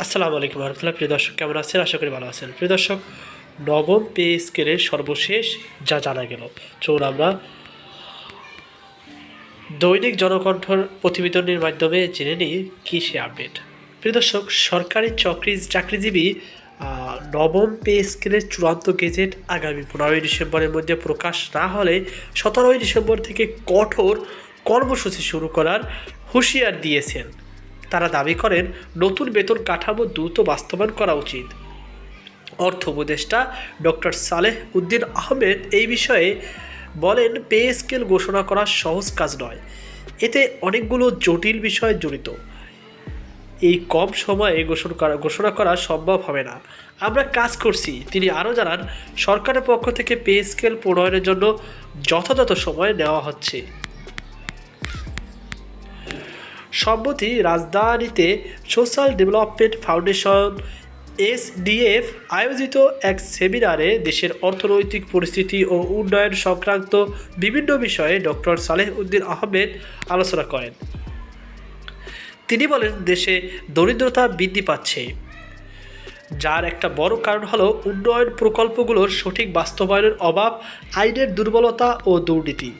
আসসালামু আলাইকুম রহমতুল্লাহ। প্রিয় দর্শক, কেমন আছেন? আশা করি ভালো আছেন। প্রিয় দর্শক, নবম পে স্কেলের সর্বশেষ যা জানা গেল, চলুন আমরা দৈনিক জনকণ্ঠর প্রতিবেদনের মাধ্যমে জেনে নিই কী সে আপডেট। প্রিয় দর্শক, সরকারি চাকরিজীবী নবম পে স্কেলের চূড়ান্ত গেজেট আগামী 15ই ডিসেম্বরের মধ্যে প্রকাশ না হলে 17ই ডিসেম্বর থেকে কঠোর কর্মসূচি শুরু করার হুঁশিয়ার দিয়েছেন। তারা দাবি করেন, নতুন বেতন কাঠামো দ্রুত বাস্তবায়ন করা উচিত। অর্থ উপদেষ্টা ডক্টর সালেহ উদ্দিন আহমেদ এই বিষয়ে বলেন, পে স্কেল ঘোষণা করা সহজ কাজ নয়, এতে অনেকগুলো জটিল বিষয় জড়িত। এই কম সময়ে ঘোষণা করা সম্ভব হবে না। আমরা কাজ করছি। তিনি আরও জানান, সরকারের পক্ষ থেকে পে স্কেল প্রণয়নের জন্য যথাযথ সময় নেওয়া হচ্ছে। সম্প্রতি রাজধানীতে সোশ্যাল ডেভেলপমেন্ট ফাউন্ডেশন SDF আয়োজিত এক সেমিনারে দেশের অর্থনৈতিক পরিস্থিতি ও উন্নয়ন সংক্রান্ত বিভিন্ন বিষয়ে ডক্টর সালেহ উদ্দিন আহমেদ আলোচনা করেন। তিনি বলেন, দেশে দরিদ্রতা বৃদ্ধি পাচ্ছে, যার একটা বড় কারণ হলো উন্নয়ন প্রকল্পগুলোর সঠিক বাস্তবায়নের অভাব, আইনের দুর্বলতা ও দুর্নীতি।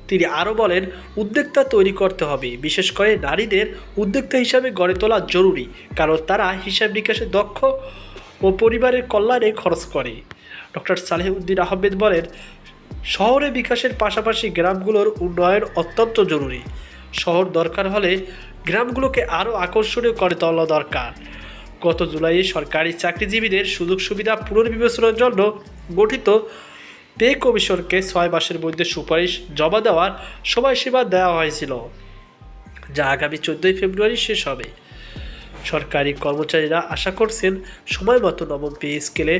তিনি আরও বলেন, উদ্যোক্তা তৈরি করতে হবে, বিশেষ করে নারীদের উদ্যোক্তা হিসাবে গড়ে তোলা জরুরি, কারণ তারা হিসাব নিকাশে দক্ষ ও পরিবারের কল্যাণে খরচ করে। ডক্টর সালেহ উদ্দিন আহমেদ বলেন, শহরে বিকাশের পাশাপাশি গ্রামগুলোর উন্নয়ন অত্যন্ত জরুরি। শহর দরকার হলে গ্রামগুলোকে আরও আকর্ষণীয় করে তোলা দরকার। গত জুলাইয়ে সরকারি চাকরিজীবীদের সুযোগ সুবিধা পুনর্বিবেচনার জন্য গঠিত পে কমিশনকে 6 মাসের মধ্যে সুপারিশ জমা দেওয়ার সময়সীমা দেওয়া হয়েছিল, যা আগামী 14 ফেব্রুয়ারি শেষ হবে। সরকারি কর্মচারীরা আশা করছেন, সময়মতো নবম পে স্কেলে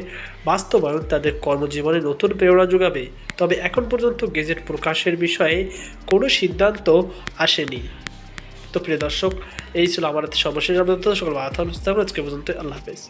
বাস্তবায়ন তাদের কর্মজীবনে নতুন প্রেরণা যোগাবে। তবে এখন পর্যন্ত গেজেট প্রকাশের বিষয়ে কোনো সিদ্ধান্ত আসেনি। তো প্রিয় দর্শক, এই ছিল আমার সর্বশেষ আপডেট। সকল আজকে পর্যন্ত আল্লাহ হাফেজ।